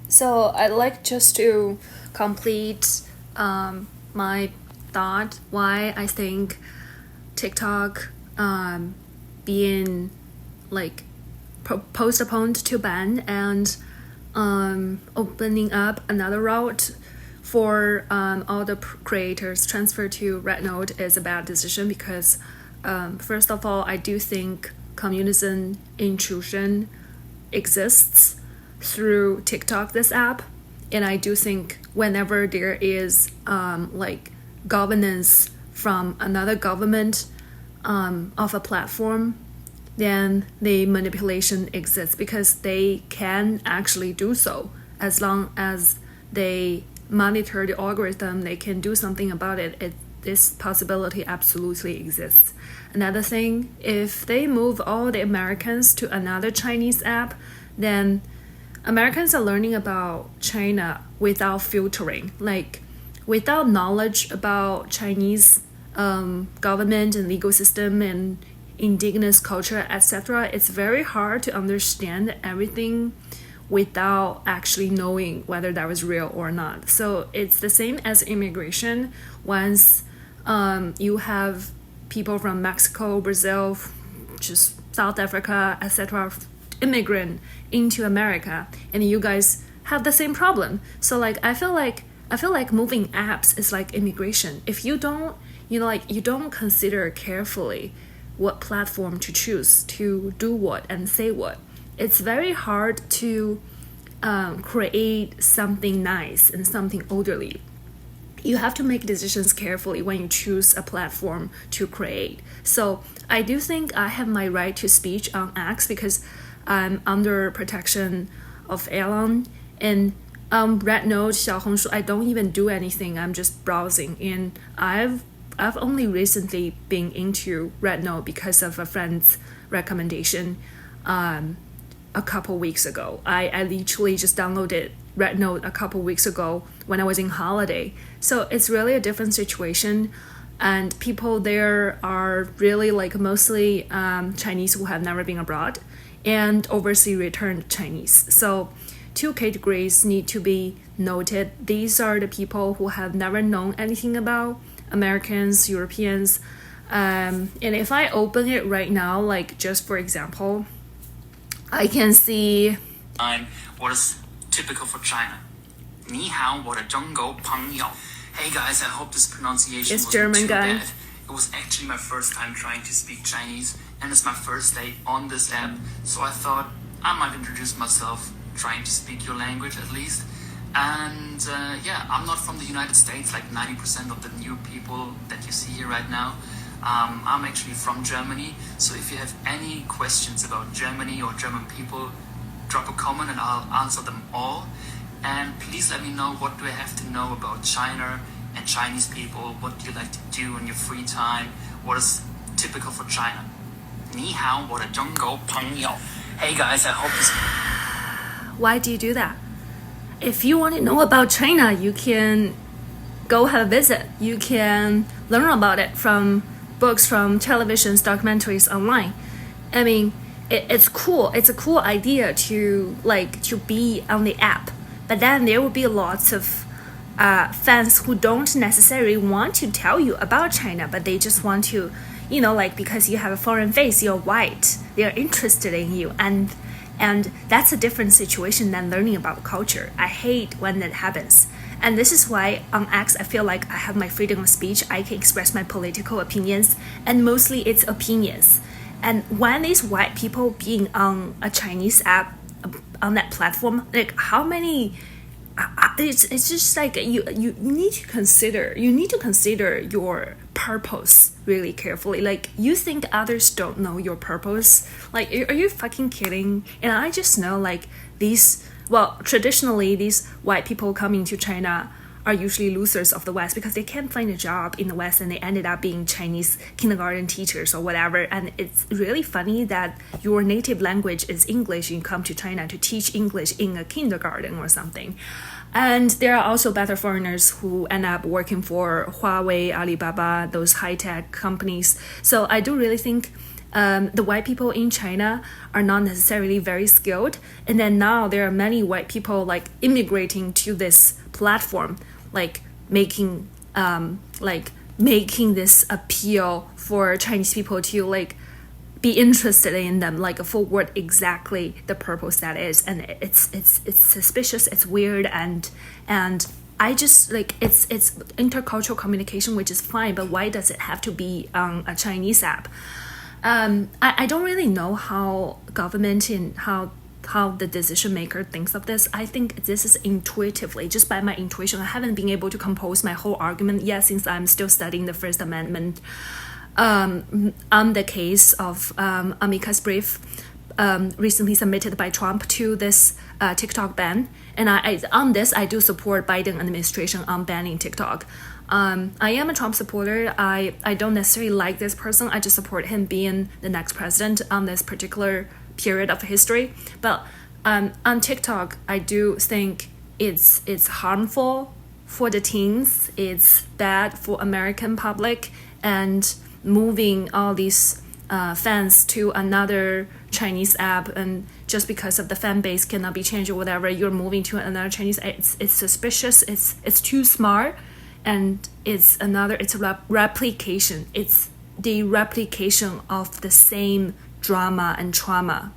So I'd like just to complete my thought why I think TikTok being like postponed to ban and opening up another route for all the creators transfer to Rednote is a bad decision because first of all, I do think communism intrusion exists through TikTok, this app, and I do think whenever there is like governance from another government of a platform, then the manipulation exists because they can actually do so as long as they monitor the algorithm. They can do something about it. This possibility absolutely exists. Another thing, if they move all the Americans to another Chinese app, then Americans are learning about China without filtering, like without knowledge about Chinese government and legal system and indigenous culture, etc. It's very hard to understand everything without actually knowing whether that was real or not. So it's the same as immigration. Once you have people from Mexico, Brazil, just South Africa, etc., immigrant into America, and you guys have the same problem. So like I feel like moving apps is like immigration. If you don't, you don't consider carefully what platform to choose to do what and say what, it's very hard to create something nice and something orderly. You have to make decisions carefully when you choose a platform to create. So I do think I have my right to speech on X because I'm under protection of Elon. And Rednote, Xiaohongshu, I don't even do anything. I'm just browsing, and I've only recently been into Rednote because of a friend's recommendation. A couple weeks ago, I literally just downloaded Rednote a couple weeks ago when I was in holiday. So it's really a different situation, and people there are really like mostly Chinese who have never been abroad and overseas returned Chinese. So two categories need to be noted. These are the people who have never known anything about Americans, Europeans, and if I open it right now, like just for example, I can see what is typical for China. 你好，我的中国朋友. Hey guys, I hope this pronunciation it's wasn't German too guy. bad. It was actually my first time trying to speak Chinese, and it's my first day on this app, so I thought I might introduce myself, trying to speak your language at least. And yeah, I'm not from the United States like 90% of the new people that you see here right now. I'm actually from Germany, so if you have any questions about Germany or German people, drop a comment and I'll answer them all. And please let me know, what do I have to know about China and Chinese people? What do you like to do in your free time? What is typical for China? 你好，我的中国朋友. Hey guys, I hope this... Why do you do that? If you want to know about China, you can go have a visit. You can learn about it from books, from televisions, documentaries online. I mean, it's cool. It's a cool idea to be on the app. But then there will be lots of fans who don't necessarily want to tell you about China, but they just want to, because you have a foreign face, you're white, they're interested in you. And that's a different situation than learning about culture. I hate when that happens. And this is why on X, I feel like I have my freedom of speech. I can express my political opinions, and mostly it's opinions. And when these white people being on a Chinese app, on that platform, like how many, it's just like you need to consider your purpose really carefully. Like, you think others don't know your purpose? Like, are you fucking kidding? And I just know like traditionally these white people coming to China are usually losers of the West because they can't find a job in the West, and they ended up being Chinese kindergarten teachers or whatever. And it's really funny that your native language is English, you come to China to teach English in a kindergarten or something. And there are also better foreigners who end up working for Huawei, Alibaba, those high-tech companies. So I do really think the white people in China are not necessarily very skilled, and then now there are many white people like immigrating to this platform, like making this appeal for Chinese people to like be interested in them, like forward exactly the purpose that is, and it's suspicious, it's weird, and I just like it's intercultural communication, which is fine, but why does it have to be on a Chinese app? I don't really know how government and how the decision maker thinks of this. I think this is intuitively, just by my intuition. I haven't been able to compose my whole argument yet since I'm still studying the First Amendment. On the case of amicus brief recently submitted by Trump to this TikTok ban, and I on this I do support Biden administration on banning TikTok. I am a Trump supporter. I don't necessarily like this person. I just support him being the next president on this particular period of history. But on TikTok, I do think it's harmful for the teens. It's bad for American public, and moving all these fans to another Chinese app, and just because of the fan base cannot be changed or whatever, you're moving to another Chinese. It's suspicious. It's too smart, and it's a replication. It's the replication of the same drama and trauma